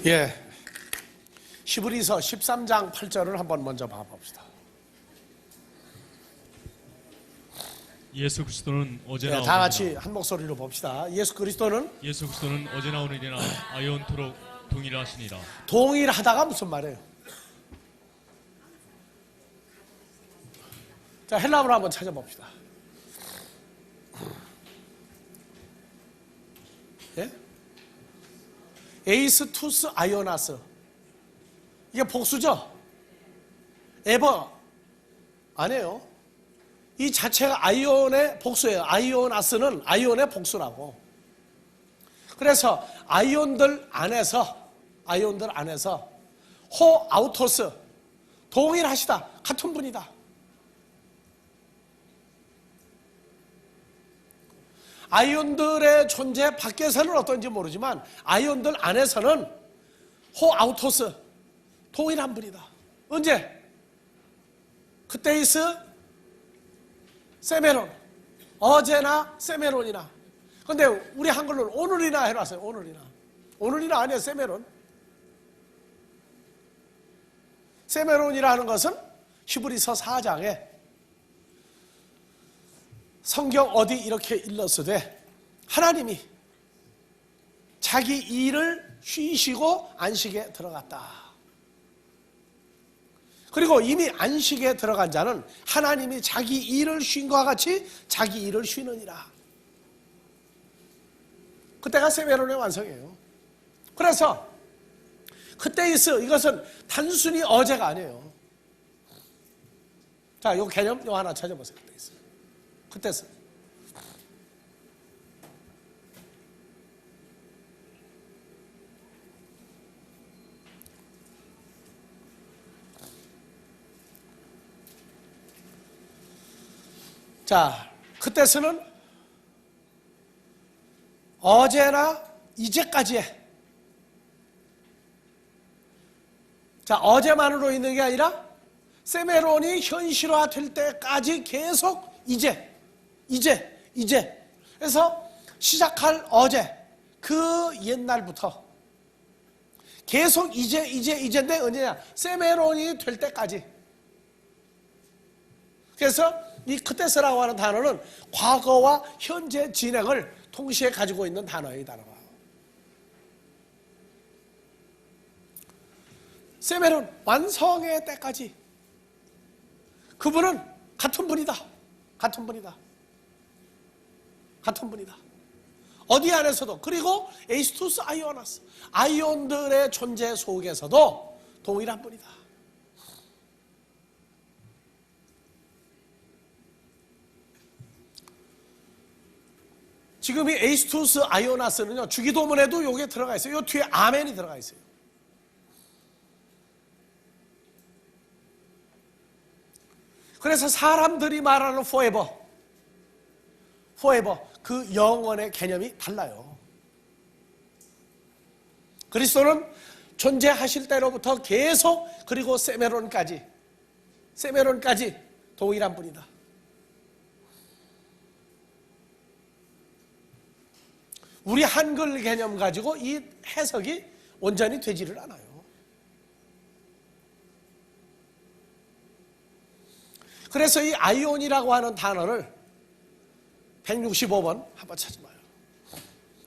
예, 히브리서 13장 8절을 한번 먼저 봐봅시다. 예수 그리스도는 어제나 다 같이 한 목소리로 봅시다. 예수 그리스도는 어제나 오늘이나 아연토록 동일하시니라. 동일하다가 무슨 말이에요? 자, 헬라어로 한번 찾아봅시다. 예? 에이스 투스 아이오나스, 이게 복수죠? 에버 아니에요. 이 자체가 아이온의 복수예요. 아이오나스는 아이온의 복수라고. 그래서 아이온들 안에서 호 아우토스, 동일하시다, 같은 분이다. 아이온들의 존재 밖에서는 어떤지 모르지만 아이온들 안에서는 호 아우토스, 동일한 분이다. 언제? 그때이스 세메론, 어제나 세메론이나. 근데 우리 한글로는 오늘이나 해놨어요. 오늘이나 아니에요. 세메론이라는 것은 히브리서 4장에 성경 어디 이렇게 일렀으되 하나님이 자기 일을 쉬시고 안식에 들어갔다. 그리고 이미 안식에 들어간 자는 하나님이 자기 일을 쉰 것과 같이 자기 일을 쉬느니라. 그때가 세메론의 완성이에요. 그래서 그때이스, 이것은 단순히 어제가 아니에요. 자, 이 개념 요 하나 찾아보세요. 그때이스. 자, 그때서는 어제나 이제까지의, 자, 어제만으로 있는 게 아니라 세메론이 현실화될 때까지 계속 이제. 그래서 시작할 어제, 그 옛날부터 계속 이제인데 언제냐? 세메론이 될 때까지. 그래서 이 그때서라고 하는 단어는 과거와 현재 진행을 동시에 가지고 있는 단어예요. 이 단어가. 세메론 완성의 때까지 그분은 같은 분이다. 어디 안에서도. 그리고 에이스투스 아이오나스, 아이온들의 존재 속에서도 동일한 분이다. 지금 이 에이스투스 아이오나스는요, 주기도문에도 요게 들어가 있어요. 요 뒤에 아멘이 들어가 있어요. 그래서 사람들이 말하는 forever, 그 영원의 개념이 달라요. 그리스도는 존재하실 때로부터 계속, 그리고 세메론까지 동일한 분이다. 우리 한글 개념 가지고 이 해석이 온전히 되지를 않아요. 그래서 이 아이온이라고 하는 단어를 165번 한번 찾아봐요.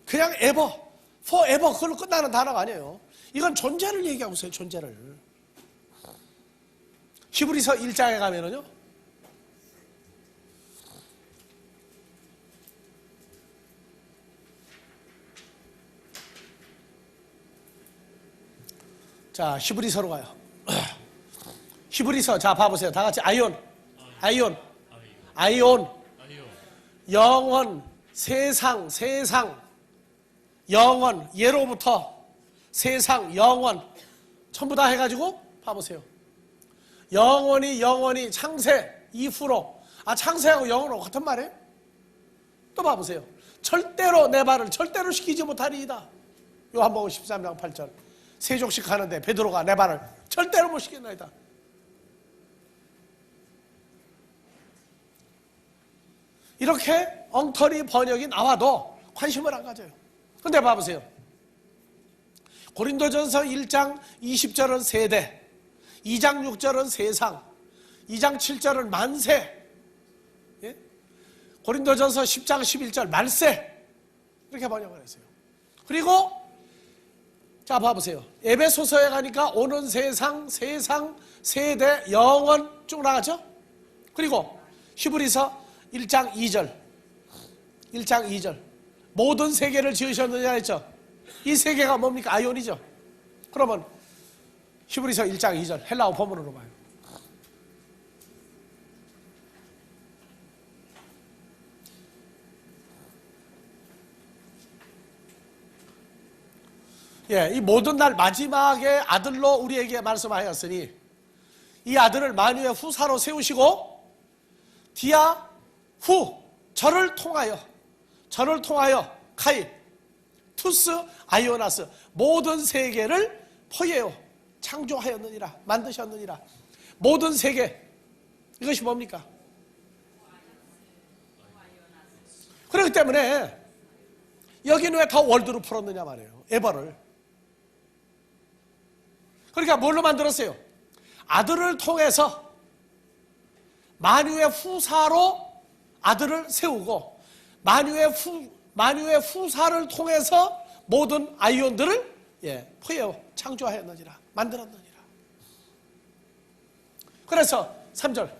그냥 forever 그걸로 끝나는 단어가 아니에요. 이건 존재를 얘기하고 있어요. 존재를. 히브리서 1장에 가면은요, 자, 히브리서로 가요. 히브리서, 자, 봐보세요. 다 같이 아이온. 영원, 세상, 영원, 예로부터, 세상, 영원, 전부 다 해가지고, 봐보세요. 영원히, 창세 이후로, 창세하고 영원하고 같은 말이에요? 또 봐보세요. 절대로 내 발을 절대로 시키지 못하리이다. 요한복음 13장 8절. 세족식 하는데 베드로가 내 발을 절대로 못 시켰나이다. 이렇게 엉터리 번역이 나와도 관심을 안 가져요. 근데 봐보세요. 고린도전서 1장 20절은 세대, 2장 6절은 세상, 2장 7절은 만세, 예? 고린도전서 10장 11절 말세, 이렇게 번역을 했어요. 그리고 자 봐보세요. 에베소서에 가니까 오는 세상, 세상, 세대, 영원 쭉 나가죠. 그리고 히브리서 1장 2절, 1장 2절 모든 세계를 지으셨느냐 했죠. 이 세계가 뭡니까? 아이온이죠. 그러면 히브리서 1장 2절 헬라어 본문으로 봐요. 예, 이 모든 날 마지막에 아들로 우리에게 말씀하였으니 이 아들을 만유의 후사로 세우시고 디아 후 저를 통하여 카이 투스 아이오나스 모든 세계를 포예요 창조하였느니라 만드셨느니라. 모든 세계 이것이 뭡니까? 그렇기 때문에 여기는 왜 더 월드로 풀었느냐 말이에요. 에버를. 그러니까 뭘로 만들었어요? 아들을 통해서 만유의 후사로 아들을 세우고 만유의 후사를 통해서 모든 아이온들을 포예요 창조하였느니라 만들었느니라. 그래서 3절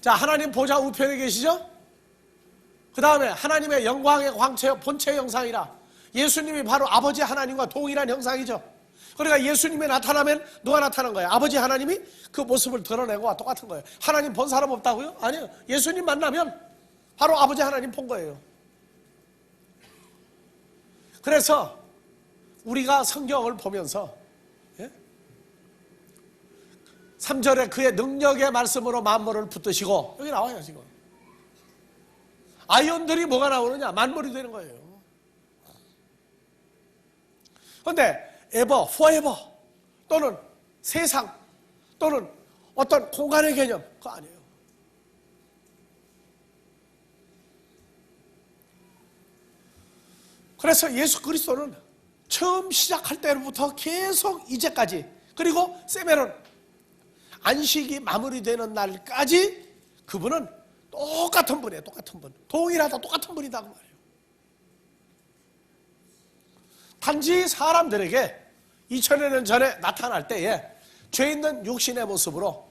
자 하나님 보좌 우편에 계시죠? 그 다음에 하나님의 영광의 광채 본체 형상이라 예수님이 바로 아버지 하나님과 동일한 형상이죠. 그러니까 예수님이 나타나면 누가 나타난 거예요? 아버지 하나님이 그 모습을 드러내고 똑같은 거예요. 하나님 본 사람 없다고요? 아니요. 예수님 만나면 바로 아버지 하나님 본 거예요. 그래서 우리가 성경을 보면서 3절에 그의 능력의 말씀으로 만물을 붙드시고 여기 나와요 지금. 아이온들이 뭐가 나오느냐? 만물이 되는 거예요. 그런데 ever, forever 또는 세상 또는 어떤 공간의 개념 그거 아니에요. 그래서 예수 그리스도는 처음 시작할 때부터 계속 이제까지 그리고 세메론 안식이 마무리되는 날까지 그분은 똑같은 분이에요. 똑같은 분. 동일하다 똑같은 분이다 그 말이에요. 단지 사람들에게 2000여 년 전에 나타날 때에 죄 있는 육신의 모습으로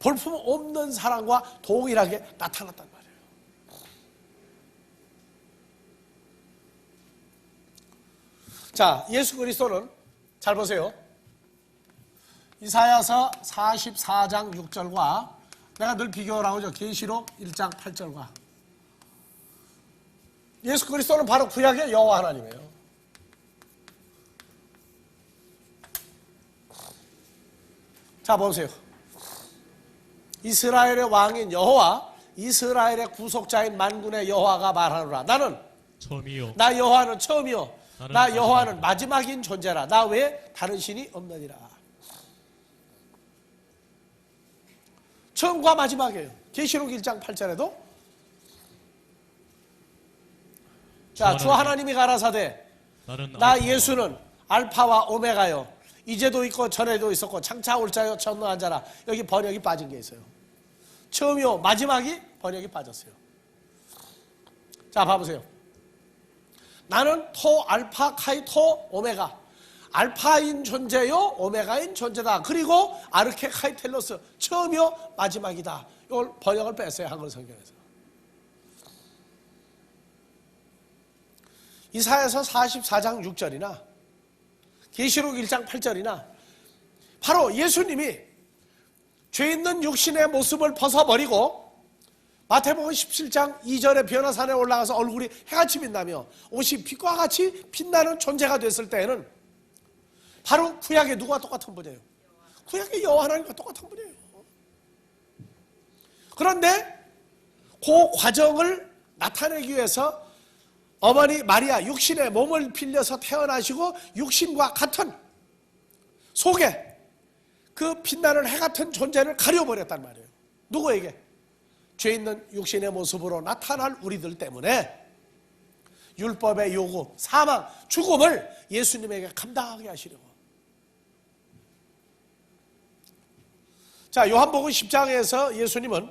볼품 없는 사랑과 동일하게 나타났단 말이에요. 자, 예수 그리스도는 잘 보세요. 이사야서 44장 6절과 내가 늘 비교를 하죠. 계시록 1장 8절과 예수 그리스도는 바로 구약의 여호와 하나님이에요. 자 보세요. 이스라엘의 왕인 여호와 이스라엘의 구속자인 만군의 여호와가 말하노라. 나는 처음이요 나 여호와는 처음이요 나 여호와는 마지막인 존재라. 나 외에 다른 신이 없느니라. 처음과 마지막이에요. 계시록 1장 8절에도 자, 주 하나님이 가라사대 나 예수는 알파와 오메가요 이제도 있고 전에도 있었고 장차 올 자요 전능한 자라. 여기 번역이 빠진 게 있어요. 처음이요 마지막이 번역이 빠졌어요. 자 봐보세요. 나는 토 알파 카이토 오메가 알파인 존재요 오메가인 존재다. 그리고 아르케 카이텔로스 처음이요 마지막이다. 이걸 번역을 뺐어요. 한글 성경에서. 이사야서 44장 6절이나 계시록 1장 8절이나 바로 예수님이 죄 있는 육신의 모습을 벗어버리고 마태복음 17장 2절에 변화산에 올라가서 얼굴이 해같이 빛나며 옷이 빛과 같이 빛나는 존재가 됐을 때에는 바로 구약의 누구와 똑같은 분이에요? 구약의 여호와 하나님과 똑같은 분이에요. 그런데 그 과정을 나타내기 위해서 어머니 마리아 육신의 몸을 빌려서 태어나시고 육신과 같은 속에 그 빛나는 해 같은 존재를 가려버렸단 말이에요. 누구에게? 죄 있는 육신의 모습으로 나타날 우리들 때문에 율법의 요구, 사망, 죽음을 예수님에게 감당하게 하시려고. 자, 요한복음 10장에서 예수님은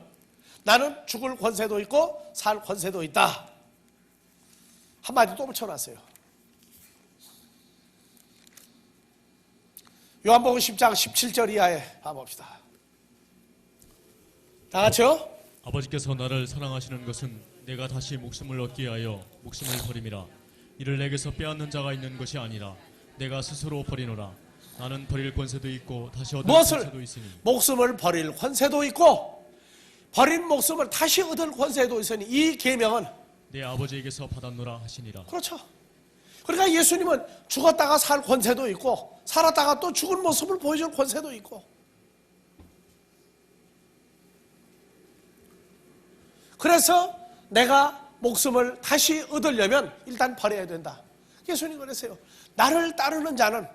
나는 죽을 권세도 있고 살 권세도 있다. 한마디 또 붙여놨어요. 요한복음 10장 17절 이하에 봐봅시다. 다 같이요. 아버지께서 나를 사랑하시는 것은 내가 다시 목숨을 얻기 위하여 목숨을 버림이라. 이를 내게서 빼앗는 자가 있는 것이 아니라 내가 스스로 버리노라. 나는 버릴 권세도 있고 다시 얻을 무엇을? 권세도 있으니. 목숨을 버릴 권세도 있고 버린 목숨을 다시 얻을 권세도 있으니 이 계명은 내 아버지에게서 받았노라 하시니라. 그렇죠. 그러니까 예수님은 죽었다가 살 권세도 있고 살았다가 또 죽은 모습을 보여줄 권세도 있고, 그래서 내가 목숨을 다시 얻으려면 일단 버려야 된다. 예수님 그랬어요. 나를 따르는 자는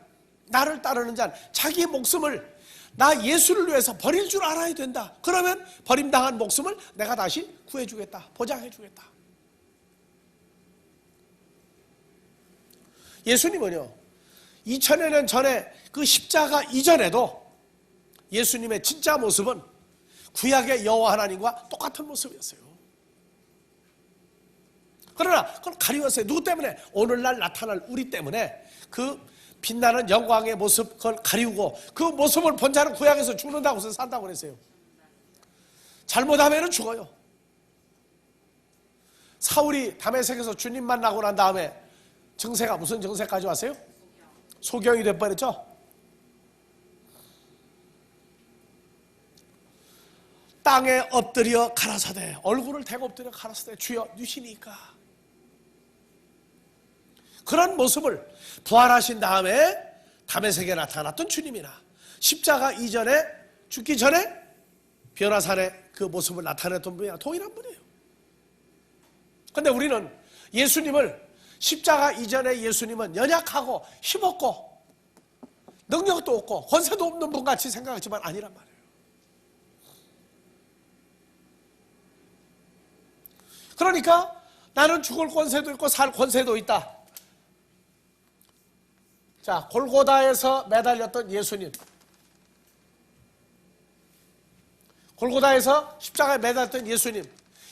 자기 목숨을 나 예수를 위해서 버릴 줄 알아야 된다. 그러면 버림당한 목숨을 내가 다시 구해주겠다. 보장해주겠다. 예수님은요 2000여 년 전에 그 십자가 이전에도 예수님의 진짜 모습은 구약의 여호와 하나님과 똑같은 모습이었어요. 그러나 그걸 가리웠어요. 누구 때문에? 오늘날 나타날 우리 때문에 그 빛나는 영광의 모습 그걸 가리우고 그 모습을 본 자는 구약에서 죽는다고 해서 산다고 그랬어요. 잘못하면 죽어요. 사울이 다메섹에서 주님 만나고 난 다음에 증세가 무슨 증세까지 왔어요? 소경이 돼버렸죠. 땅에 엎드려 가라사대, 얼굴을 대고 엎드려 가라사대, 주여 누시니까. 그런 모습을 부활하신 다음에 다메섹에 나타났던 주님이나 십자가 이전에 죽기 전에 변화산에 그 모습을 나타냈던 분이랑 동일한 분이에요. 그런데 우리는 예수님을 십자가 이전에 예수님은 연약하고 힘없고 능력도 없고 권세도 없는 분같이 생각하지만 아니란 말이에요. 그러니까 나는 죽을 권세도 있고 살 권세도 있다. 자, 골고다에서 매달렸던 예수님, 골고다에서 십자가에 매달렸던 예수님,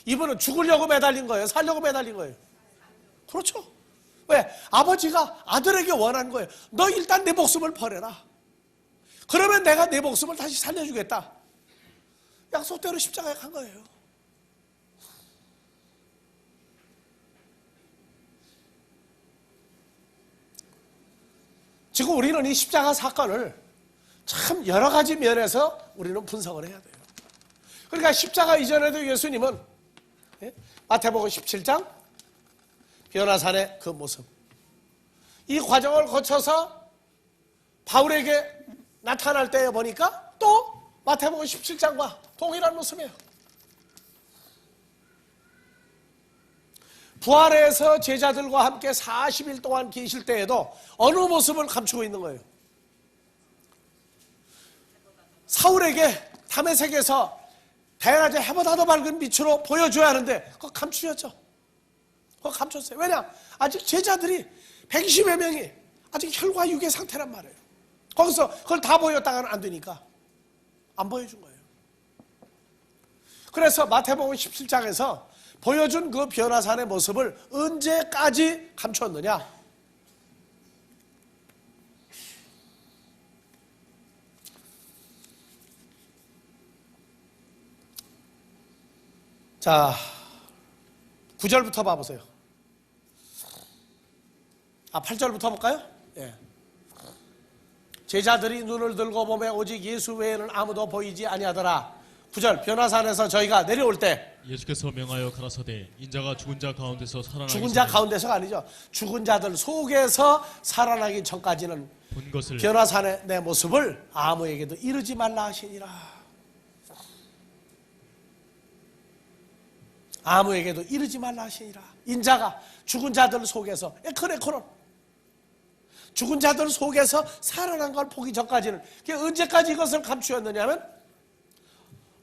이분은 죽으려고 매달린 거예요? 살려고 매달린 거예요? 그렇죠. 왜? 아버지가 아들에게 원한 거예요. 너 일단 내 목숨을 버려라. 그러면 내가 내 목숨을 다시 살려주겠다. 약속대로 십자가에 간 거예요. 지금 우리는 이 십자가 사건을 참 여러 가지 면에서 우리는 분석을 해야 돼요. 그러니까 십자가 이전에도 예수님은 마태복음 17장 변화산의 그 모습, 이 과정을 거쳐서 바울에게 나타날 때 보니까 또 마태복음 17장과 동일한 모습이에요. 부활해서 제자들과 함께 40일 동안 계실 때에도 어느 모습을 감추고 있는 거예요? 사울에게 다메섹에서 대낮에 해보다 더 밝은 빛으로 보여줘야 하는데 그거 감추셨죠? 그거 감췄어요. 왜냐? 아직 제자들이 120여 명이 아직 혈과 육의 상태란 말이에요. 거기서 그걸 다 보였다가는 안 되니까 안 보여준 거예요. 그래서 마태복음 17장에서 보여준 그 변화산의 모습을 언제까지 감췄느냐? 자, 9절부터 봐보세요. 8절부터 볼까요? 예. 제자들이 눈을 들고 보매 오직 예수 외에는 아무도 보이지 아니하더라. 9절, 변화산에서 저희가 내려올 때 예수께서 명하여 가라사대 인자가 죽은 자 가운데서 살아나기 죽은 자 전에 가운데서가 아니죠. 죽은 자들 속에서 살아나기 전까지는 본 것을 변화산의 내 모습을 아무에게도 이르지 말라 하시니라. 아무에게도 이르지 말라 하시니라. 인자가 죽은 자들 속에서 에크레코론 죽은 자들 속에서 살아난 걸 보기 전까지는, 그게 언제까지 이것을 감추었느냐면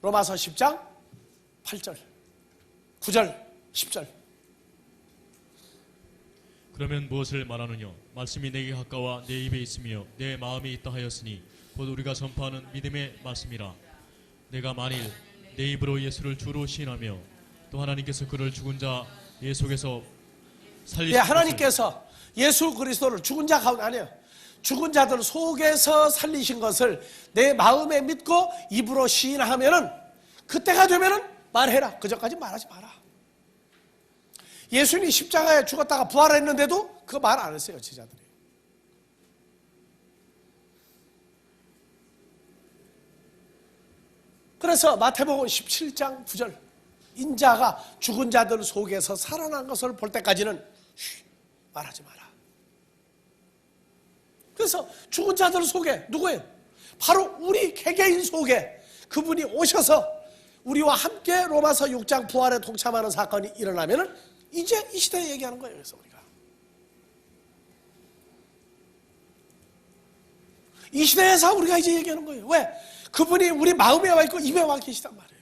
로마서 10장 8절 9절 10절 그러면 무엇을 말하느냐? 말씀이 내게 가까워 내 입에 있으며 내 마음에 있다 하였으니 곧 우리가 전파하는 믿음의 말씀이라. 내가 만일 내 입으로 예수를 주로 시인하며 또 하나님께서 그를 죽은 자 예 속에서 살리신 예, 하나님께서 예수 그리스도를 죽은 자 가운데 아니에요. 죽은 자들 속에서 살리신 것을 내 마음에 믿고 입으로 시인하면은 그때가 되면은 말해라. 그전까지 말하지 마라. 예수님이 십자가에 죽었다가 부활했는데도 그거 말 안 했어요, 제자들이. 그래서 마태복음 17장 9절 인자가 죽은 자들 속에서 살아난 것을 볼 때까지는 말하지 마라. 그래서 죽은 자들 속에 누구예요? 바로 우리 개개인 속에 그분이 오셔서 우리와 함께 로마서 6장 부활에 동참하는 사건이 일어나면은 이제 이 시대에 얘기하는 거예요. 그래서 우리가 이 시대에서 우리가 이제 얘기하는 거예요. 왜? 그분이 우리 마음에 와 있고 입에 와 계시단 말이에요.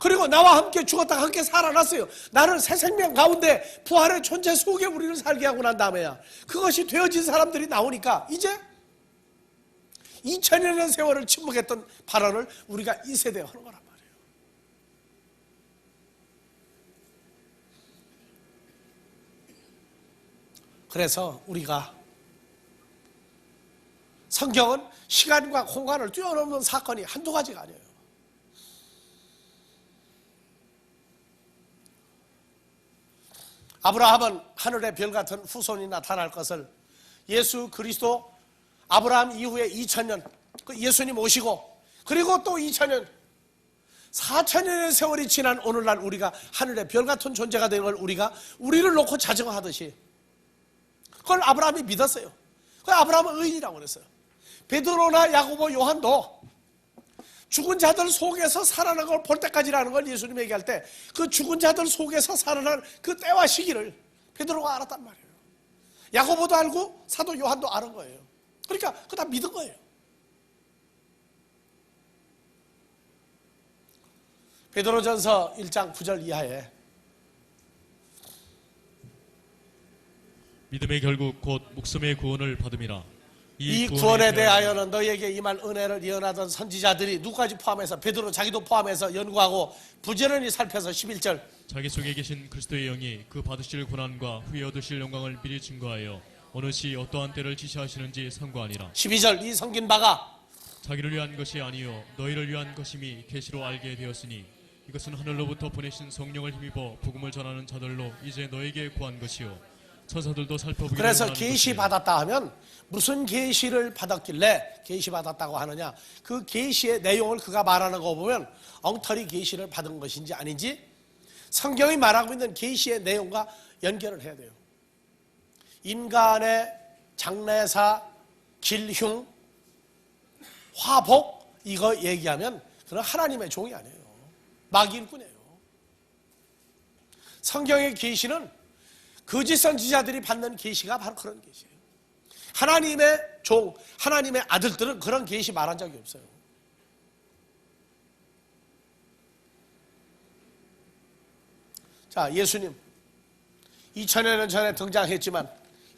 그리고 나와 함께 죽었다가 함께 살아났어요. 나는 새 생명 가운데 부활의 존재 속에 우리를 살게 하고 난 다음에야 그것이 되어진 사람들이 나오니까 이제 2000년의 세월을 침묵했던 발언을 우리가 이 세대에 하는 거란 말이에요. 그래서 우리가 성경은 시간과 공간을 뛰어넘는 사건이 한두 가지가 아니에요. 아브라함은 하늘의 별 같은 후손이 나타날 것을 예수 그리스도 아브라함 이후에 2000년 예수님 오시고 그리고 또 2000년 4000년의 세월이 지난 오늘날 우리가 하늘의 별 같은 존재가 되는 걸 우리가 우리를 놓고 자정하듯이 그걸 아브라함이 믿었어요. 그걸 아브라함은 의인이라고 그랬어요. 베드로나 야고보 요한도 죽은 자들 속에서 살아난 걸 볼 때까지라는 걸 예수님이 얘기할 때 그 죽은 자들 속에서 살아난 그 때와 시기를 베드로가 알았단 말이에요. 야고보도 알고 사도 요한도 아는 거예요. 그러니까 그거 다 믿은 거예요. 베드로전서 1장 9절 이하에 믿음의 결국 곧 목숨의 구원을 받음이라. 이 구원에 대하여는 너희에게 임할 은혜를 예언하던 선지자들이 누구까지 포함해서 베드로 자기도 포함해서 연구하고 부지런히 살펴서 11절 자기 속에 계신 그리스도의 영이 그 받으실 고난과 후에 얻으실 영광을 미리 증거하여 어느 시 어떠한 때를 지시하시는지 상고하니라. 12절 이 섬긴 바가 자기를 위한 것이 아니요 너희를 위한 것임이 계시로 알게 되었으니 이것은 하늘로부터 보내신 성령을 힘입어 복음을 전하는 자들로 이제 너에게 구한 것이요 천사들도 살펴보기를 그래서 원하는 계시 것이에요. 받았다 하면 무슨 계시를 받았길래 계시 받았다고 하느냐, 그 계시의 내용을 그가 말하는 거 보면 엉터리 계시를 받은 것인지 아닌지 성경이 말하고 있는 계시의 내용과 연결을 해야 돼요. 인간의 장래사, 길흉, 화복 이거 얘기하면 그건 하나님의 종이 아니에요. 마귀일꾼이에요. 성경의 계시는 거짓 선지자들이 받는 계시가 바로 그런 계시예요. 하나님의 종, 하나님의 아들들은 그런 계시 말한 적이 없어요. 자, 예수님 2000년 전에 등장했지만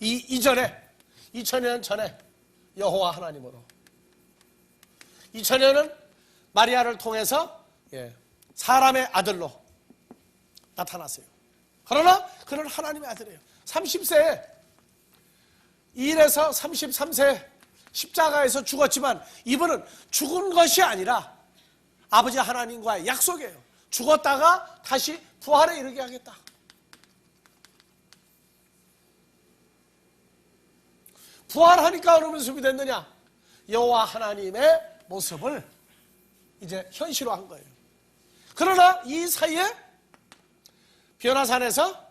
이전에 2000년 전에 여호와 하나님으로 2000년은 마리아를 통해서 사람의 아들로 나타났어요. 그러나 그는 하나님의 아들이에요. 30세에 1에서 33세 십자가에서 죽었지만 이분은 죽은 것이 아니라 아버지 하나님과의 약속이에요. 죽었다가 다시 부활에 이르게 하겠다. 부활하니까 어느 모습이 됐느냐? 여호와 하나님의 모습을 이제 현실화한 거예요. 그러나 이 사이에 변화산에서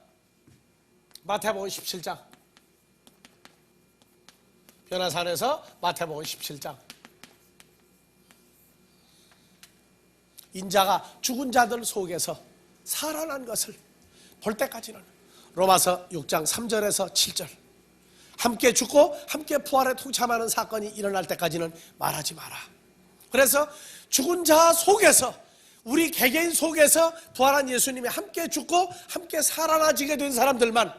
마태복음 17장 변화산에서 마태복음 17장 인자가 죽은 자들 속에서 살아난 것을 볼 때까지는 로마서 6장 3절에서 7절 함께 죽고 함께 부활에 동참하는 사건이 일어날 때까지는 말하지 마라. 그래서 죽은 자 속에서 우리 개개인 속에서 부활한 예수님이 함께 죽고 함께 살아나지게 된 사람들만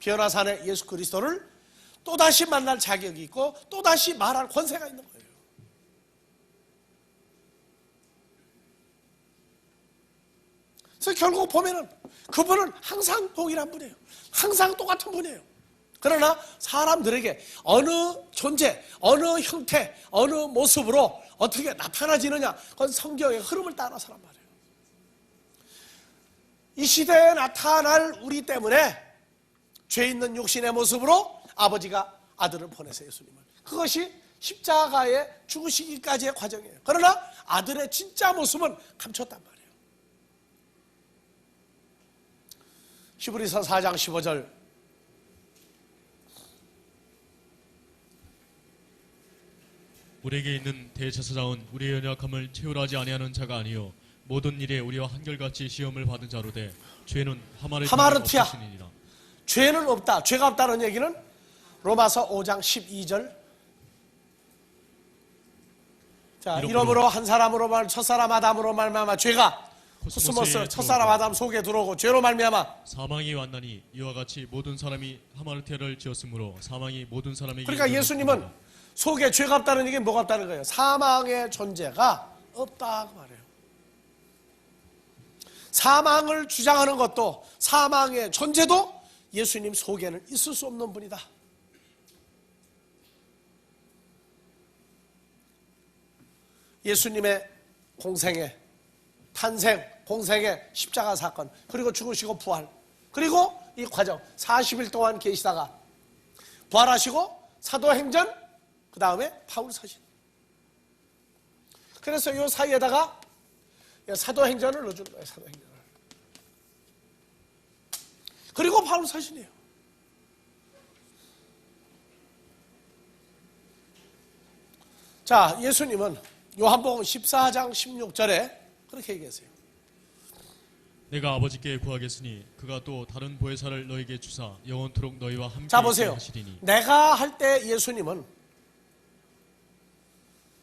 변화산의 예수 그리스도를 또다시 만날 자격이 있고 또다시 말할 권세가 있는 거예요. 그래서 결국 보면은 그분은 항상 동일한 분이에요. 항상 똑같은 분이에요. 그러나 사람들에게 어느 존재, 어느 형태, 어느 모습으로 어떻게 나타나지느냐, 그건 성경의 흐름을 따라서란 말이에요. 이 시대에 나타날 우리 때문에 죄 있는 육신의 모습으로 아버지가 아들을 보내세요, 예수님을. 그것이 십자가에 죽으시기까지의 과정이에요. 그러나 아들의 진짜 모습은 감췄단 말이에요. 히브리서 4장 15절. 우리에게 있는 대제사장은 우리의 연약함을 채우려 하지 아니하는 자가 아니요 모든 일에 우리와 한결같이 시험을 받은 자로되 죄는 하마르티아. 없으시니라. 죄는 없다. 죄가 없다는 얘기는 로마서 5장 12절. 자, 이러므로 한 사람으로 첫사람 아담으로 말미암아 죄가 코스모스 첫사람 아담 속에 들어오고 죄로 말미암아 사망이 왔나니 이와 같이 모든 사람이 하마르티아를 지었으므로 사망이 모든 사람에게 그러니까 예수님은 속에 죄가 없다는 얘기는 뭐가 없다는 거예요? 사망의 존재가 없다고 말해요. 사망을 주장하는 것도 사망의 존재도 예수님 속에는 있을 수 없는 분이다. 예수님의 공생애, 탄생, 공생애, 십자가 사건, 그리고 죽으시고 부활, 그리고 이 과정 40일 동안 계시다가 부활하시고 사도행전, 그 다음에 바울서신. 그래서 이 사이에다가 사도행전을 넣어주는 거예요. 사도행전을. 그리고 바울서신이에요. 자, 예수님은 요한복음 14장 16절에 그렇게 얘기했어요. 내가 아버지께 구하겠으니 그가 또 다른 보혜사를 너에게 주사 영원토록 너희와 함께 자, 보세요. 하시리니. 내가 할 때 예수님은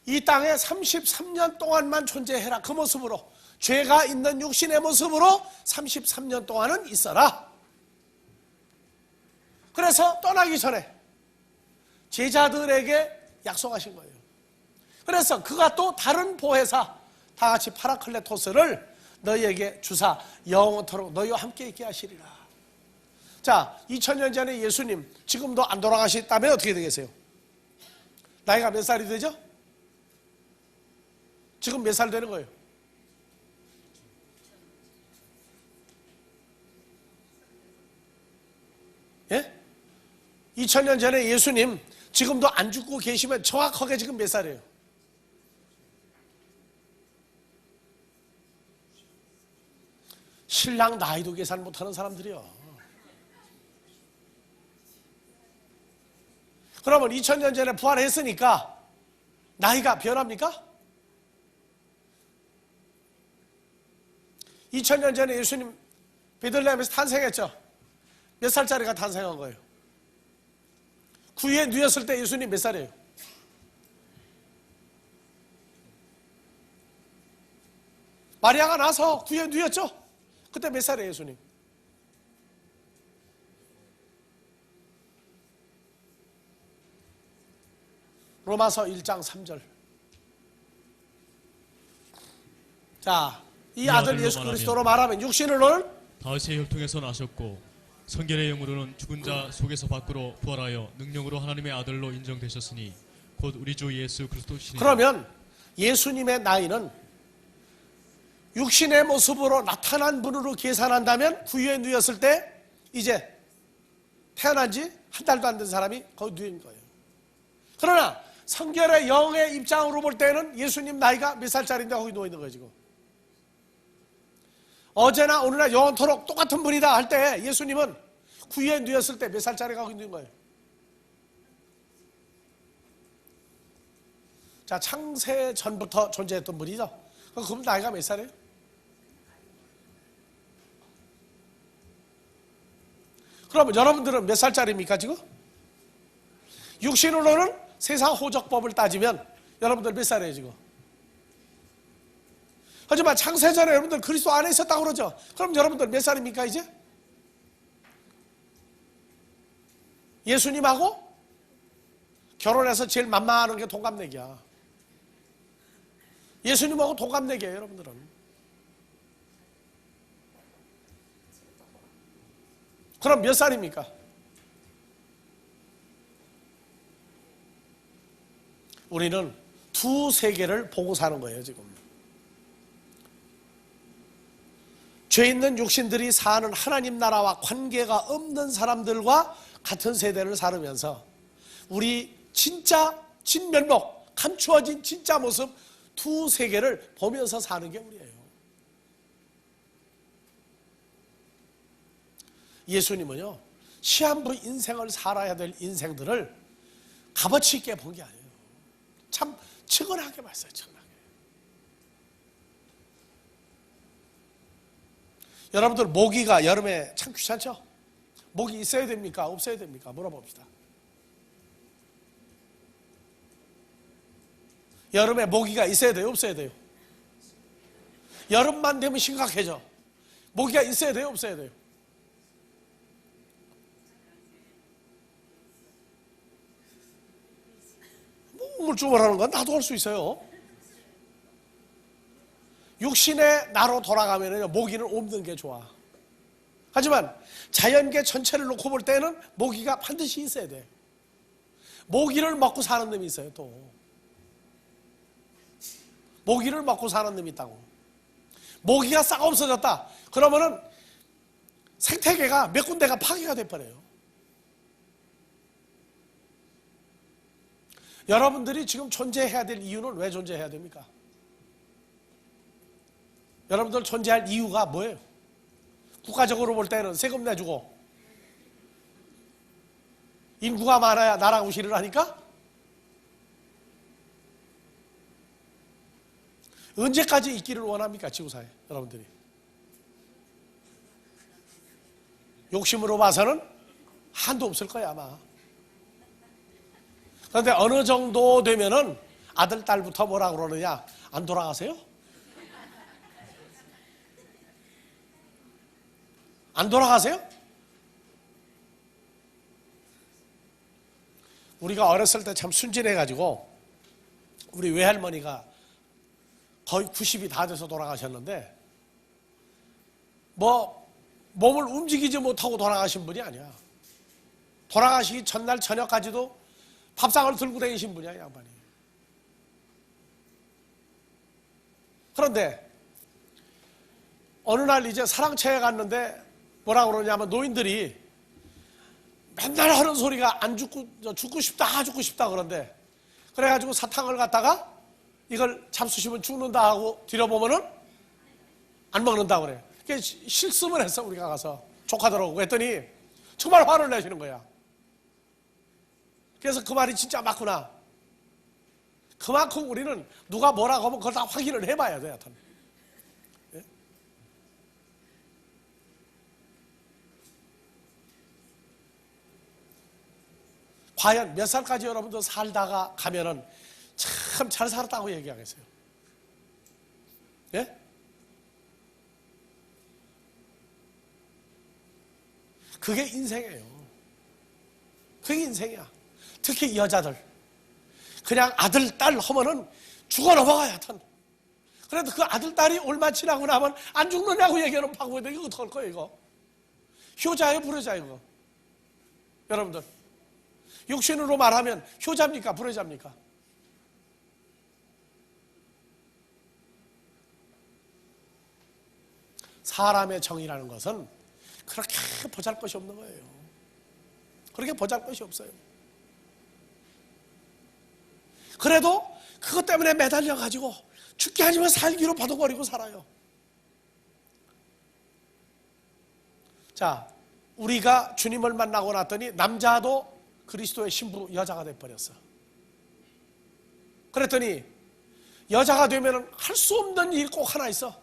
이 땅에 33년 동안만 존재해라. 그 모습으로, 죄가 있는 육신의 모습으로 33년 동안은 있어라. 그래서 떠나기 전에 제자들에게 약속하신 거예요. 그래서 그가 또 다른 보혜사, 다 같이 파라클레토스를 너희에게 주사 영원토록 너희와 함께 있게 하시리라. 자, 2000년 전에 예수님 지금도 안 돌아가셨다면 어떻게 되겠어요? 나이가 몇 살이 되죠? 지금 몇 살 되는 거예요? 예? 2000년 전에 예수님 지금도 안 죽고 계시면 정확하게 지금 몇 살이에요? 신랑 나이도 계산 못하는 사람들이요. 그러면 2000년 전에 부활했으니까 나이가 변합니까? 2000년 전에 예수님 베들레헴에서 탄생했죠. 몇 살짜리가 탄생한 거예요? 구유에 누였을 때 예수님 몇 살이에요? 마리아가 나서 구유에 누였죠? 그때 몇 살이에요, 예수님? 로마서 1장 3절. 자, 이 아들 예수 그리스도로 말하면 육신으로는 다윗의 혈통에서 나셨고 성결의 영으로는 죽은 자 속에서 밖으로 부활하여 능력으로 하나님의 아들로 인정되셨으니 곧 우리 주 예수 그리스도시니. 그러면 예수님의 나이는 육신의 모습으로 나타난 분으로 계산한다면 구유에 누였을 때 이제 태어난 지 한 달도 안 된 사람이 거기 누인 거예요. 그러나 성결의 영의 입장으로 볼 때는 예수님 나이가 몇 살짜리인데 거기 누워 있는 거예요, 지금. 어제나 오늘나 영원토록 똑같은 분이다 할 때 예수님은 구유에 누였을 때 몇 살짜리가 거기 누운 거예요? 자, 창세 전부터 존재했던 분이죠. 그럼 나이가 몇 살이에요? 그러면 여러분들은 몇 살짜리입니까 지금? 육신으로는 세상 호적법을 따지면 여러분들 몇 살이에요 지금? 하지만 창세전에 여러분들 그리스도 안에 있었다고 그러죠. 그럼 여러분들 몇 살입니까 이제? 예수님하고 결혼해서 제일 만만한 게 동갑내기야. 예수님하고 동갑내기예요, 여러분들은. 그럼 몇 살입니까? 우리는 두 세계를 보고 사는 거예요, 지금. 죄 있는 육신들이 사는 하나님 나라와 관계가 없는 사람들과 같은 세대를 살으면서 우리 진짜 진면목, 감추어진 진짜 모습 두 세계를 보면서 사는 게 우리예요. 예수님은요, 시한부 인생을 살아야 될 인생들을 값어치 있게 본 게 아니에요. 참 측은하게 봤어요, 측은하게. 여러분들 모기가 여름에 참 귀찮죠? 모기 있어야 됩니까? 없어야 됩니까? 물어봅시다. 여름에 모기가 있어야 돼요? 없어야 돼요? 여름만 되면 심각해져. 모기가 있어야 돼요? 없어야 돼요? 뭐 우물쭈물하는 건 나도 할 수 있어요. 육신의 나로 돌아가면 모기는 없는 게 좋아. 하지만 자연계 전체를 놓고 볼 때는 모기가 반드시 있어야 돼. 모기를 먹고 사는 놈이 있어요. 또 모기를 먹고 사는 놈이 있다고. 모기가 싹 없어졌다 그러면은 생태계가 몇 군데가 파괴가 돼버려요. 여러분들이 지금 존재해야 될 이유는 왜 존재해야 됩니까? 여러분들 존재할 이유가 뭐예요? 국가적으로 볼 때는 세금 내주고 인구가 많아야 나라가 우시를 하니까? 언제까지 있기를 원합니까? 지구사에 여러분들이 욕심으로 봐서는 한도 없을 거야 아마. 그런데 어느 정도 되면은 아들 딸부터 뭐라 그러느냐, 안 돌아가세요? 안 돌아가세요? 우리가 어렸을 때 참 순진해가지고 우리 외할머니가 거의 90이 다 돼서 돌아가셨는데 뭐 몸을 움직이지 못하고 돌아가신 분이 아니야. 돌아가시기 전날 저녁까지도 밥상을 들고 다니신 분이야, 양반이. 그런데 어느 날 이제 사랑채에 갔는데 뭐라 그러냐면 노인들이 맨날 하는 소리가 안 죽고 싶다 그런데 그래가지고 사탕을 갖다가 이걸 잡수시면 죽는다 하고 뒤려보면은 안 먹는다 그래. 그게 실습을 했어. 우리가 가서 조카들하고 그랬더니 정말 화를 내시는 거야. 그래서 그 말이 진짜 맞구나. 그만큼 우리는 누가 뭐라고 하면 그걸 다 확인을 해봐야 돼. 하여튼. 예? 과연 몇 살까지 여러분들 살다가 가면은 참 잘 살았다고 얘기하겠어요? 예? 그게 인생이에요. 그게 인생이야. 특히 여자들. 그냥 아들, 딸 하면은 죽어 넘어가야 하여튼. 그래도 그 아들, 딸이 얼마 지나고 나면 안 죽느냐고 얘기하는 파고인데 이거 어떡할 거예요, 이거? 효자예요, 불효자예요, 이거? 여러분들. 육신으로 말하면 효자입니까, 불효자입니까? 사람의 정의라는 것은 그렇게 보잘것이 없는 거예요. 그렇게 보잘것이 없어요. 그래도 그것 때문에 매달려가지고 죽게 하지만 살기로 버둥거리고 살아요. 자, 우리가 주님을 만나고 났더니 남자도 그리스도의 신부 여자가 돼버렸어. 그랬더니 여자가 되면 할 수 없는 일 꼭 하나 있어.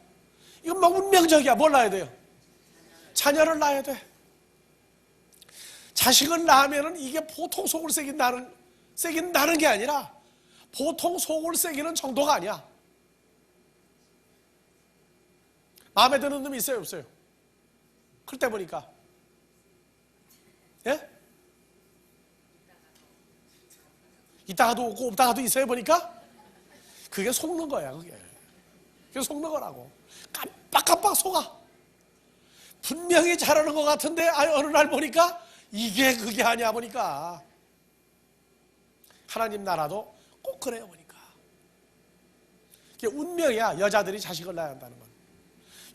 이건 뭐 운명적이야. 뭘 낳아야 돼요? 자녀를 낳아야 돼. 자식을 낳으면 이게 보통 속을 새긴다는 게 아니라 보통 속을 새기는 정도가 아니야. 마음에 드는 놈이 있어요, 없어요? 클 때 보니까. 예? 있다가도 없고 없다가도 있어요 보니까. 그게 속는 거야. 그게 속는 거라고. 깜빡깜빡 속아. 분명히 잘하는 것 같은데 어느 날 보니까 이게 그게 아니야 보니까. 하나님 나라도 꼭 그래요 보니까. 그게 운명이야. 여자들이 자식을 낳아야 한다는 건.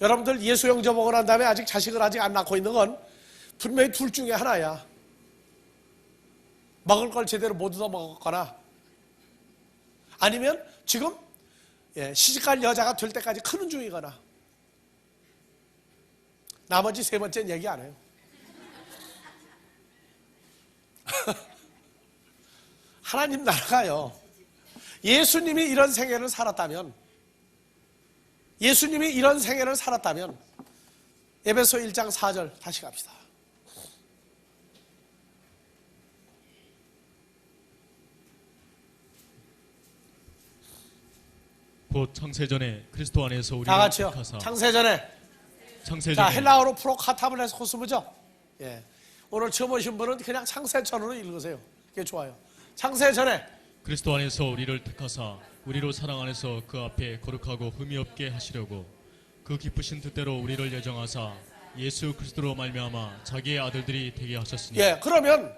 여러분들 예수 영접하고 난 다음에 아직 자식을 아직 안 낳고 있는 건 분명히 둘 중에 하나야. 먹을 걸 제대로 못 얻어 먹었거나, 아니면 지금 시집갈 여자가 될 때까지 크는 중이거나. 나머지 세 번째는 얘기 안 해요. 하나님 나라가요, 예수님이 이런 생애를 살았다면, 에베소 1장 4절 다시 갑시다. 곧 창세전에 그리스도 안에서 우리를 다 같이요. 택하사 창세전에. 자, 헬라어로 프로카타블레스 코스모죠. 예. 오늘 처음 오신 분은 그냥 창세전으로 읽으세요. 그게 좋아요. 창세전에 그리스도 안에서 우리를 택하사 우리로 사랑 안에서 그 앞에 거룩하고 흠이 없게 하시려고 그 기쁘신 뜻대로 우리를 예정하사 예수 그리스도로 말미암아 자기의 아들들이 되게 하셨으니. 예, 그러면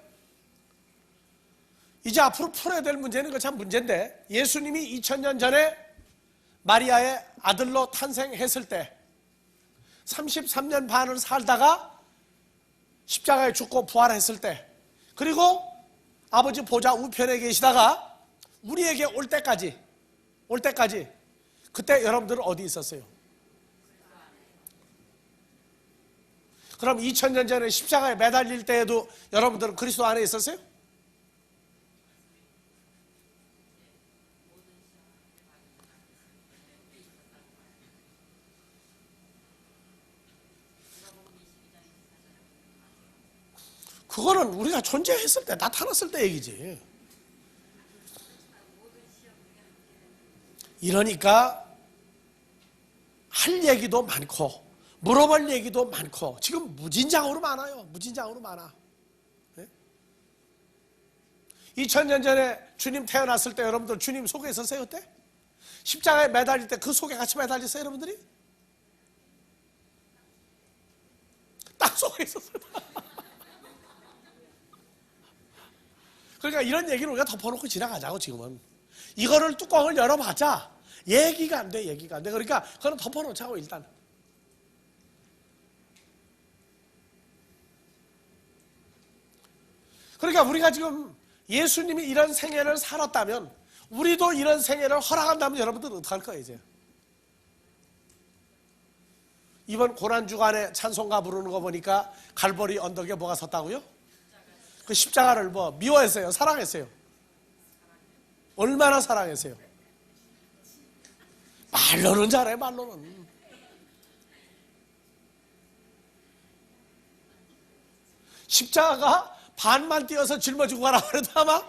이제 앞으로 풀어야 될 문제는 그 참 문제인데, 예수님이 2000년 전에 마리아의 아들로 탄생했을 때 33년 반을 살다가 십자가에 죽고 부활했을 때, 그리고 아버지 보좌 우편에 계시다가 우리에게 올 때까지 그때 여러분들은 어디 있었어요? 그럼 2000년 전에 십자가에 매달릴 때에도 여러분들은 그리스도 안에 있었어요? 그거는 우리가 존재했을 때, 나타났을 때 얘기지. 이러니까 할 얘기도 많고 물어볼 얘기도 많고 지금 무진장으로 많아요. 무진장으로 많아. 네? 2000년 전에 주님 태어났을 때 여러분들 주님 속에 있었어요 그때? 십자가에 매달릴 때 그 속에 같이 매달렸어요 여러분들이? 딱 속에 있었어요. 그러니까 이런 얘기를 우리가 덮어놓고 지나가자고. 지금은 이거를 뚜껑을 열어봤자 얘기가 안 돼. 그러니까 그거는 덮어놓자고. 일단 그러니까 우리가 지금 예수님이 이런 생애를 살았다면, 우리도 이런 생애를 허락한다면 여러분들은 어떡할 거예요 이제? 이번 고난주간에 찬송가 부르는 거 보니까 갈보리 언덕에 뭐가 섰다고요? 그 십자가를 뭐 미워했어요? 사랑했어요? 얼마나 사랑했어요? 말로는 잘해. 말로는. 십자가가 반만 띄어서 짊어지고 가라 그래도 아마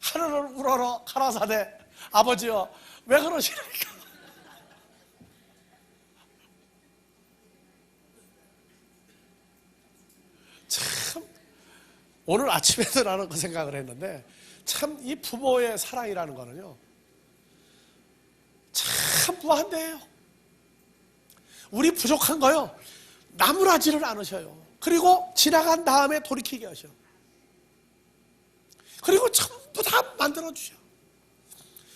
하늘을 우러러 가라사대 아버지여 왜 그러시니까. 참 오늘 아침에도 나는 그 생각을 했는데, 참 이 부모의 사랑이라는 거는요 참 무한대예요. 우리 부족한 거요 나무라지를 않으셔요. 그리고 지나간 다음에 돌이키게 하셔. 그리고 전부 다 만들어주셔.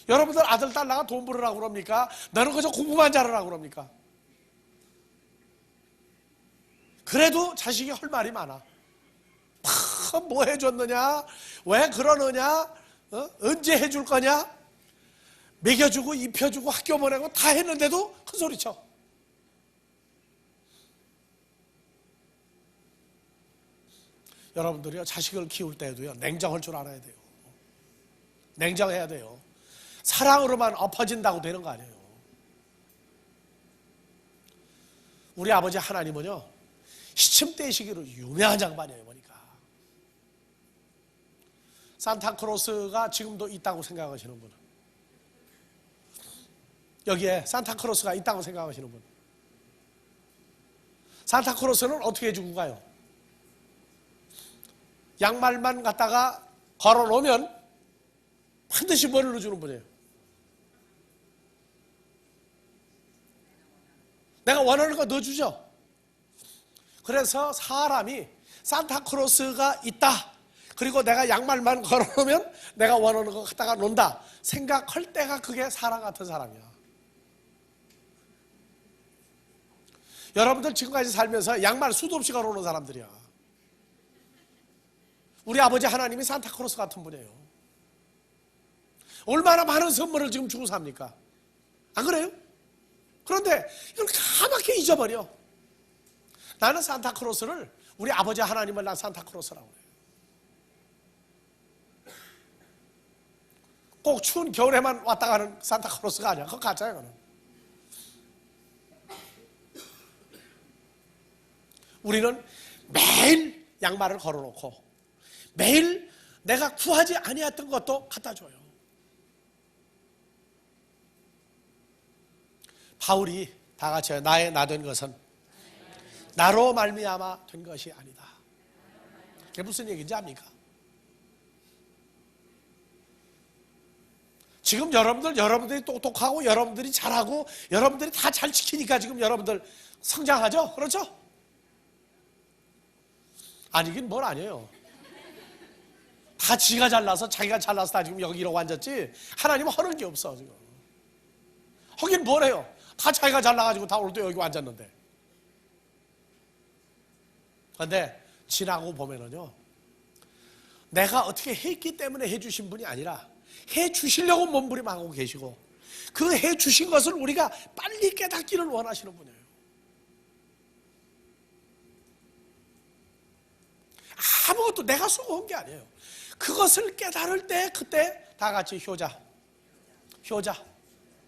여러분들 아들 딸 나가 돈 벌으라고 그럽니까? 너는 그저 공부만 잘하라고 그럽니까? 그래도 자식이 할 말이 많아. 뭐 해줬느냐? 왜 그러느냐? 언제 해줄 거냐? 먹여주고 입혀주고 학교 보내고 다 했는데도 큰 소리쳐. 여러분들이요 자식을 키울 때도요 냉정할 줄 알아야 돼요. 냉정해야 돼요. 사랑으로만 엎어진다고 되는 거 아니에요. 우리 아버지 하나님은요 시침 떼시기로 유명한 양반이에요. 보니까 산타크로스가 지금도 있다고 생각하시는 분, 여기에 산타크로스가 있다고 생각하시는 분, 산타크로스는 어떻게 해주고 가요? 양말만 갖다가 걸어놓으면 반드시 뭘 넣어주는 분이에요. 내가 원하는 거 넣어주죠. 그래서 사람이 산타크로스가 있다, 그리고 내가 양말만 걸어놓으면 내가 원하는 거 갖다가 놓는다 생각할 때가 그게 사람 같은 사람이야. 여러분들 지금까지 살면서 양말 수도 없이 걸어놓은 사람들이야. 우리 아버지 하나님이 산타크로스 같은 분이에요. 얼마나 많은 선물을 지금 주고 삽니까? 안 그래요? 그런데 이걸 까맣게 잊어버려. 나는 산타크로스를, 우리 아버지 하나님을 난 산타크로스라고 그래요. 꼭 추운 겨울에만 왔다 가는 산타크로스가 아니야. 그거 가짜야, 그거는. 우리는 매일 양말을 걸어놓고 매일 내가 구하지 아니했던 것도 갖다 줘요. 바울이 다 같이 나의 나 된 것은 나로 말미암아 된 것이 아니다. 그게 무슨 얘기인지 압니까? 지금 여러분들이 똑똑하고 여러분들이 잘하고 여러분들이 다 잘 지키니까 지금 여러분들 성장하죠? 그렇죠? 아니긴 뭘 아니에요. 다 지가 잘나서 자기가 잘나서 다 지금 여기 이러고 앉았지 하나님은 허는 게 없어 지금. 하긴 뭘 해요. 다 자기가 잘나가지고 다 오늘도 여기 앉았는데. 그런데 지나고 보면은요, 내가 어떻게 했기 때문에 해주신 분이 아니라 해주시려고 몸부림하고 계시고 그 해주신 것을 우리가 빨리 깨닫기를 원하시는 분이에요. 아무것도 내가 수고한 게 아니에요. 그것을 깨달을 때 그때 다 같이 효자.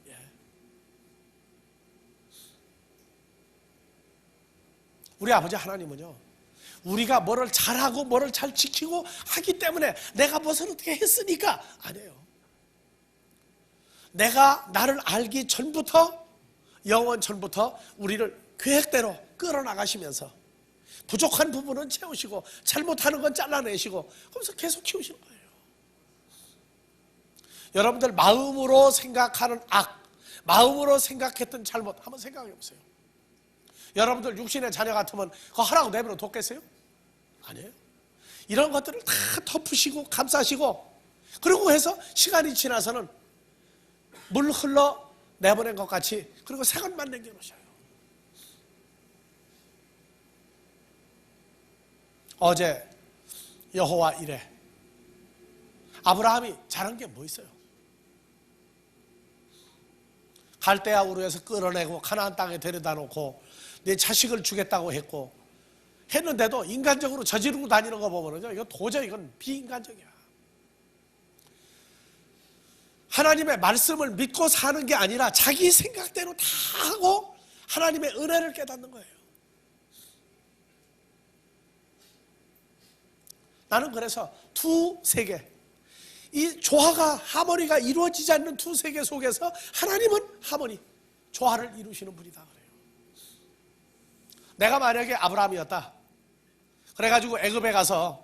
예. 우리 아버지 하나님은요, 우리가 뭐를 잘하고 뭐를 잘 지키고 하기 때문에 내가 무엇을 어떻게 했으니까 아니에요. 내가 나를 알기 전부터, 영원 전부터 우리를 계획대로 끌어나가시면서 부족한 부분은 채우시고 잘못하는 건 잘라내시고 그러면서 계속 키우시는 거예요. 여러분들 마음으로 생각하는 악, 마음으로 생각했던 잘못 한번 생각해 보세요. 여러분들 육신의 자녀 같으면 그거 하라고 내버려 뒀겠어요? 아니에요. 이런 것들을 다 덮으시고 감싸시고 그러고 해서 시간이 지나서는 물 흘러 내보낸 것 같이 그리고 새 것만 남겨놓으셔요. 어제 여호와 이래 아브라함이 잘한 게 뭐 있어요? 갈대아 우르에서 끌어내고 가나안 땅에 데려다 놓고 내 자식을 주겠다고 했는데도 인간적으로 저지르고 다니는 거 보면요, 이거 도저히 이건 비인간적이야. 하나님의 말씀을 믿고 사는 게 아니라 자기 생각대로 다 하고 하나님의 은혜를 깨닫는 거예요. 나는 그래서 두 세계, 이 조화가 하모니가 이루어지지 않는 두 세계 속에서 하나님은 하모니, 조화를 이루시는 분이다 그래요. 내가 만약에 아브라함이었다. 그래가지고 애굽에 가서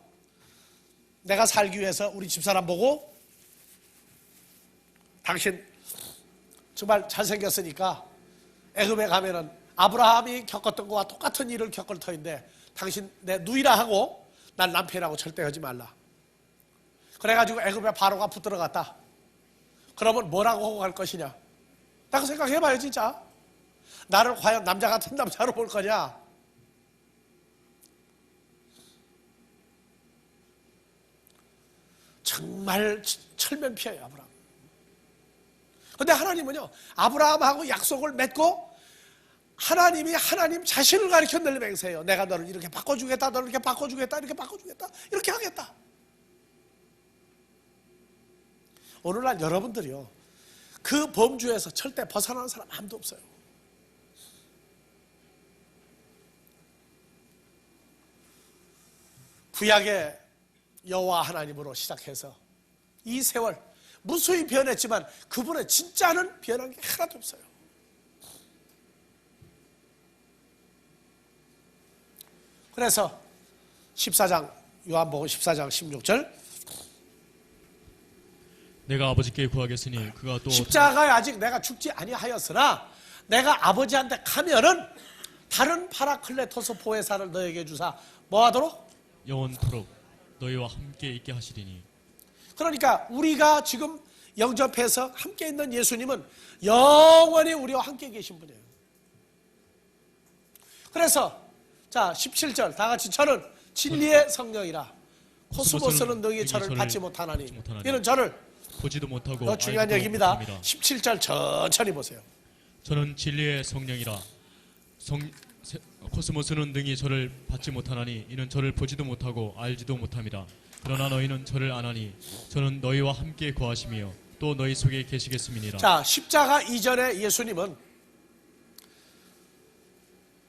내가 살기 위해서 우리 집사람 보고 당신 정말 잘생겼으니까 애굽에 가면은 아브라함이 겪었던 것과 똑같은 일을 겪을 터인데 당신 내 누이라 하고 난 남편하고 절대 하지 말라. 그래가지고 애굽에 바로가 붙들어갔다. 그러면 뭐라고 하고 갈 것이냐? 딱 생각해봐요 진짜. 나를 과연 남자 같은 남자로 볼 거냐? 정말 철면피해요 아브라함. 그런데 하나님은요, 아브라함하고 약속을 맺고 하나님 자신을 가리켜 늘 맹세해요. 내가 너를 이렇게 바꿔주겠다, 너를 이렇게 바꿔주겠다, 이렇게 바꿔주겠다, 이렇게 하겠다. 오늘날 여러분들이요, 그 범주에서 절대 벗어나는 사람 아무도 없어요. 구약의 여호와 하나님으로 시작해서 이 세월 무수히 변했지만 그분의 진짜는 변한 게 하나도 없어요. 그래서 14장 요한복음 14장 16절. 내가 아버지께 구하겠으니 그가 또 십자가에 아직 내가 죽지 아니하였으나 내가 아버지한테 가면은 다른 파라클레토스 보혜사를 너에게 주사 뭐하도록? 영원토록 너희와 함께 있게 하시리니. 그러니까 우리가 지금 영접해서 함께 있는 예수님은 영원히 우리와 함께 계신 분이에요. 그래서 자 17절 다 같이 저는 진리의 성령이라 코스모스는 너희 저를 받지 못하나니 이는 저를 보지도 못하고 더 중요한 알지도 얘기입니다. 못합니다. 17절 천천히 보세요. 저는 진리의 성령이라 코스모스는 능히 저를 받지 못하나니 이는 저를 보지도 못하고 알지도 못함이라. 그러나 너희는 저를 아나니 저는 너희와 함께 거하시며 또 너희 속에 계시겠음이니라. 자 십자가 이전에 예수님은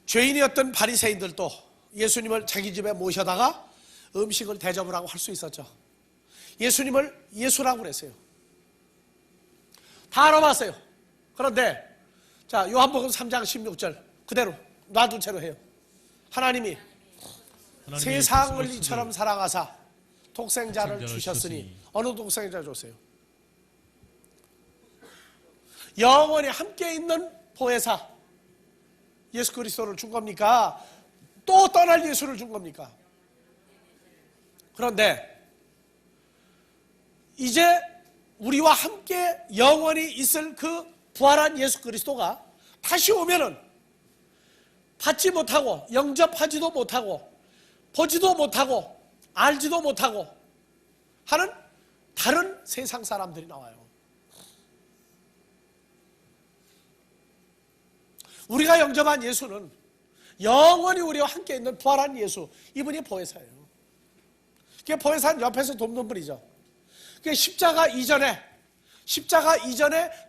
죄인이었던 바리새인들도 예수님을 자기 집에 모셔다가 음식을 대접을 하고 할 수 있었죠. 예수님을 예수라고 그랬어요. 다 알아봤어요. 그런데 자 요한복음 3장 16절 그대로 놔둔 채로 해요. 하나님이 세상을 이처럼 사랑하사 독생자를 주셨으니 어느 독생자 줬어요? 영원히 함께 있는 보혜사 예수 그리스도를 준 겁니까? 또 떠날 예수를 준 겁니까? 그런데 이제 우리와 함께 영원히 있을 그 부활한 예수 그리스도가 다시 오면은 받지 못하고 영접하지도 못하고 보지도 못하고 알지도 못하고 하는 다른 세상 사람들이 나와요. 우리가 영접한 예수는 영원히 우리와 함께 있는 부활한 예수, 이분이 보혜사예요. 그게 보혜사는 옆에서 돕는 분이죠. 그게 십자가 이전에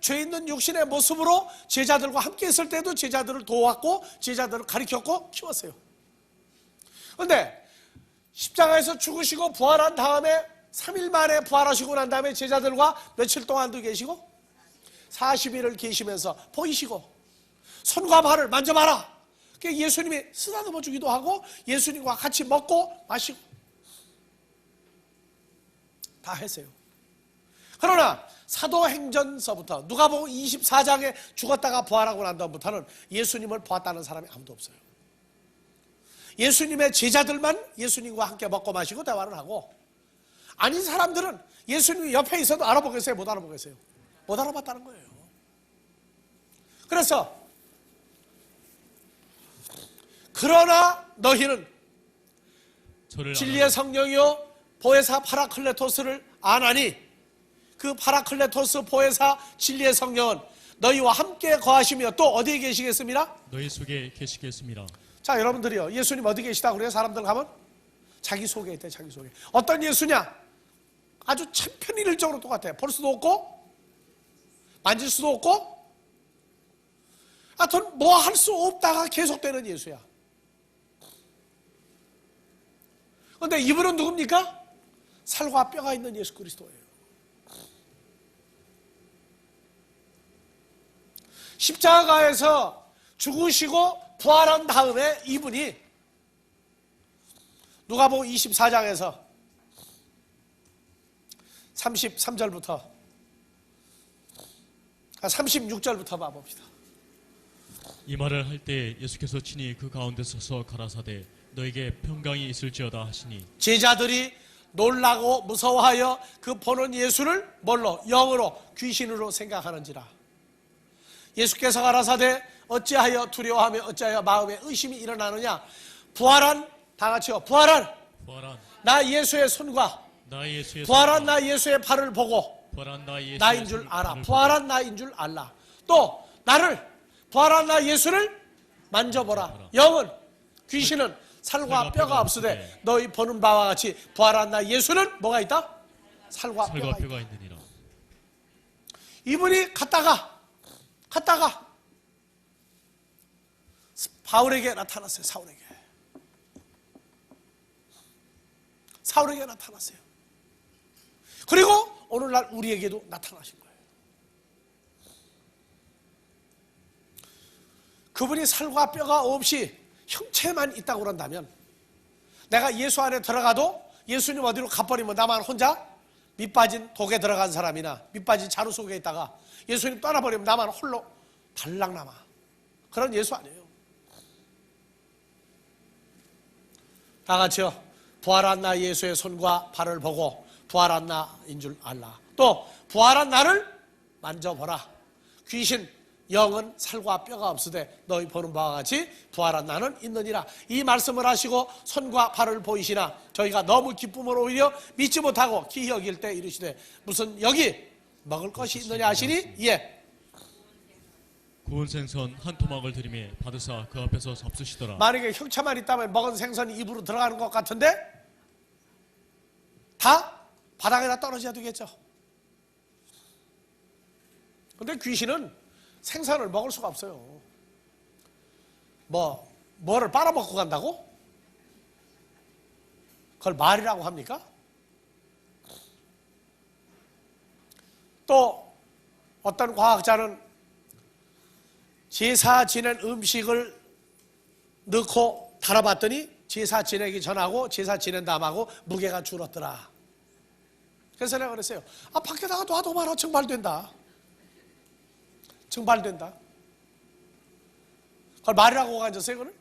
죄 있는 육신의 모습으로 제자들과 함께 있을 때도 제자들을 도왔고 제자들을 가르쳤고 키웠어요. 그런데 십자가에서 죽으시고 부활한 다음에 3일 만에 부활하시고 난 다음에 제자들과 며칠 동안도 계시고 40일을 계시면서 보이시고 손과 발을 만져봐라. 예수님이 쓰다듬어 주기도 하고 예수님과 같이 먹고 마시고 다 했어요. 그러나 사도행전서부터 누가복음 24장에 죽었다가 부활하고 난 다음부터는 예수님을 보았다는 사람이 아무도 없어요. 예수님의 제자들만 예수님과 함께 먹고 마시고 대화를 하고 아닌 사람들은 예수님이 옆에 있어도 알아보겠어요? 못 알아보겠어요? 못 알아봤다는 거예요. 그래서 그러나 너희는 진리의 성령이요 보혜사 파라클레토스를 아나니 그 파라클레토스 보혜사 진리의 성령은 너희와 함께 거하시며 또 어디에 계시겠습니다? 너희 속에 계시겠습니다. 자 여러분들이요 예수님 어디 계시다고 그래요? 사람들 가면 자기 속에 있대. 자기 속에. 어떤 예수냐? 아주 천편일률적으로 똑같아요. 볼 수도 없고 만질 수도 없고 하여튼 뭐 할 수 없다가 계속되는 예수야. 그런데 이분은 누굽니까? 살과 뼈가 있는 예수 그리스도예요. 십자가에서 죽으시고 부활한 다음에 이분이 누가복음 24장에서 33절부터 36절부터 봐봅시다. 이 말을 할 때 예수께서 친히 그 가운데 서서 가라사대 너에게 평강이 있을지어다 하시니 제자들이 놀라고 무서워하여 그 보는 예수를 뭘로? 영으로 귀신으로 생각하는지라. 예수께서 가라사대 어찌하여 두려워하며 어찌하여 마음에 의심이 일어나느냐. 부활한 다 같이요. 부활한 나 예수의 손과 부활한 나 예수의 발을 보고 나인 줄 알아. 부활한 나인 줄 알라. 또 나를 부활한 나 예수를 만져보라. 영은 귀신은 살과 뼈가 없으되 너희 보는 바와 같이 부활한 나 예수는 뭐가 있다? 살과 뼈가 있느니라. 이분이 갔다가 바울에게 나타났어요. 사울에게 나타났어요. 그리고 오늘날 우리에게도 나타나신 거예요. 그분이 살과 뼈가 없이 형체만 있다고 그런다면 내가 예수 안에 들어가도 예수님 어디로 가버리면 나만 혼자 밑빠진 독에 들어간 사람이나 밑빠진 자루 속에 있다가 예수님 떠나버리면 나만 홀로 달랑남아. 그런 예수 아니에요. 다 같이요. 부활한 나 예수의 손과 발을 보고 부활한 나인 줄 알라. 또 부활한 나를 만져보라. 귀신 영은 살과 뼈가 없으되 너희 보는 바와 같이 부활한 나는 있느니라. 이 말씀을 하시고 손과 발을 보이시나 저희가 너무 기쁨으로 오히려 믿지 못하고 기이 여길 때 이르시되 무슨 여기 먹을 것이 있느냐 하시니 예. 구운 생선 한 토막을 들이매 받으사 그 앞에서 잡수시더라. 만약에 형체만 있다면 먹은 생선이 입으로 들어가는 것 같은데 다 바닥에다 떨어져야 되겠죠. 근데 귀신은 생선을 먹을 수가 없어요. 뭐를 빨아먹고 간다고? 그걸 말이라고 합니까? 또 어떤 과학자는 제사 지낸 음식을 넣고 달아봤더니 제사 지내기 전하고 제사 지낸 다음하고 무게가 줄었더라. 그래서 내가 그랬어요. 밖에다가 놔도 말아 증발된다. 증발된다. 그걸 말이라고 앉았어요, 그걸?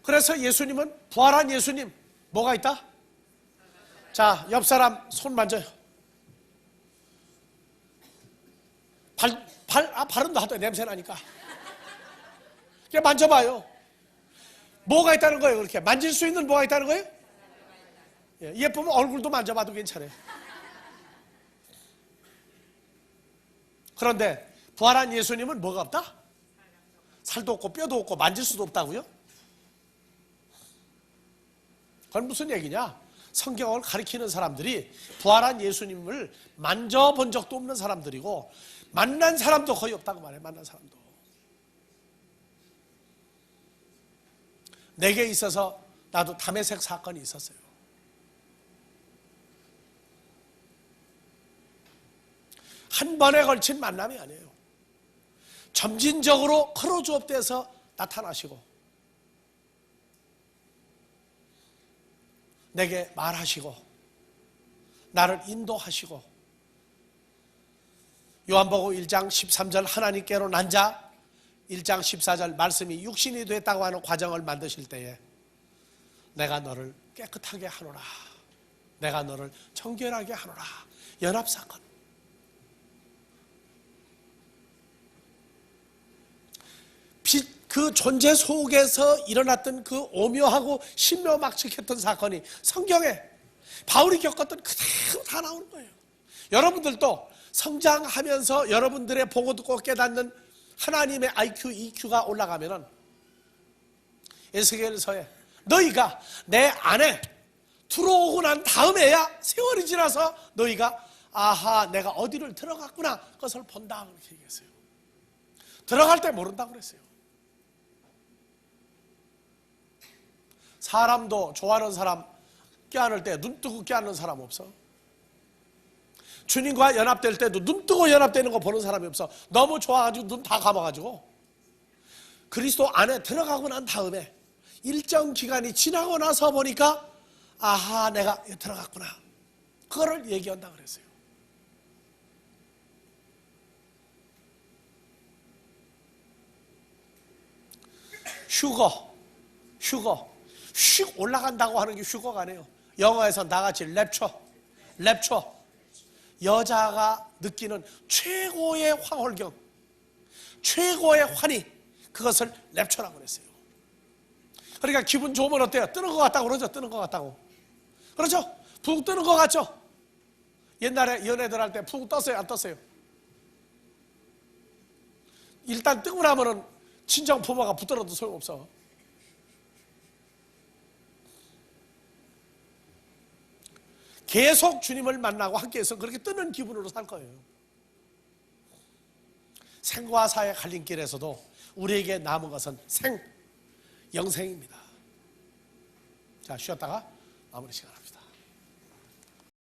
그래서 예수님은 부활한 예수님 뭐가 있다? 자, 옆 사람 손 만져요. 발은 놔둬요. 냄새 나니까. 그냥 만져봐요. 뭐가 있다는 거예요, 그렇게? 만질 수 있는 뭐가 있다는 거예요? 예쁘면 얼굴도 만져봐도 괜찮아요. 그런데 부활한 예수님은 뭐가 없다? 살도 없고 뼈도 없고 만질 수도 없다고요? 그건 무슨 얘기냐? 성경을 가리키는 사람들이 부활한 예수님을 만져본 적도 없는 사람들이고 만난 사람도 거의 없다고 말해요. 만난 사람도. 내게 있어서 나도 담에색 사건이 있었어요. 한 번에 걸친 만남이 아니에요. 점진적으로 크로즈업돼서 나타나시고 내게 말하시고 나를 인도하시고 요한복음 1장 13절 하나님께로 난 자 1장 14절 말씀이 육신이 됐다고 하는 과정을 만드실 때에 내가 너를 깨끗하게 하노라. 내가 너를 정결하게 하노라. 연합사건. 그 존재 속에서 일어났던 그 오묘하고 신묘막측했던 사건이 성경에 바울이 겪었던 그대로 다 나오는 거예요. 여러분들도 성장하면서 여러분들의 보고 듣고 깨닫는 하나님의 IQ, EQ가 올라가면은 에스겔서에 너희가 내 안에 들어오고 난 다음에야 세월이 지나서 너희가 아하 내가 어디를 들어갔구나 그것을 본다 그렇게 얘기했어요. 들어갈 때 모른다고 그랬어요. 사람도 좋아하는 사람 껴안을 때 눈 뜨고 껴안는 사람 없어. 주님과 연합될 때도 눈 뜨고 연합되는 거 보는 사람이 없어. 너무 좋아가지고 눈 다 감아가지고 그리스도 안에 들어가고 난 다음에 일정 기간이 지나고 나서 보니까 아하 내가 들어갔구나 그거를 얘기한다 그랬어요. 휴거 휙 올라간다고 하는 게 휴거가 아니에요. 영어에서 나같이 랩처 여자가 느끼는 최고의 황홀경 최고의 환희 그것을 랩처라고 그랬어요. 그러니까 기분 좋으면 어때요? 뜨는 것 같다고 그러죠. 뜨는 것 같다고 그렇죠? 푹 뜨는 것 같죠? 옛날에 연애들 할 때 푹 떴어요? 안 떴어요? 일단 뜨고 나면은 친정 부모가 붙들어도 소용없어. 계속 주님을 만나고 함께해서 그렇게 뜨는 기분으로 살 거예요. 생과 사의 갈림길에서도 우리에게 남은 것은 영생입니다. 자, 쉬었다가 마무리 시간.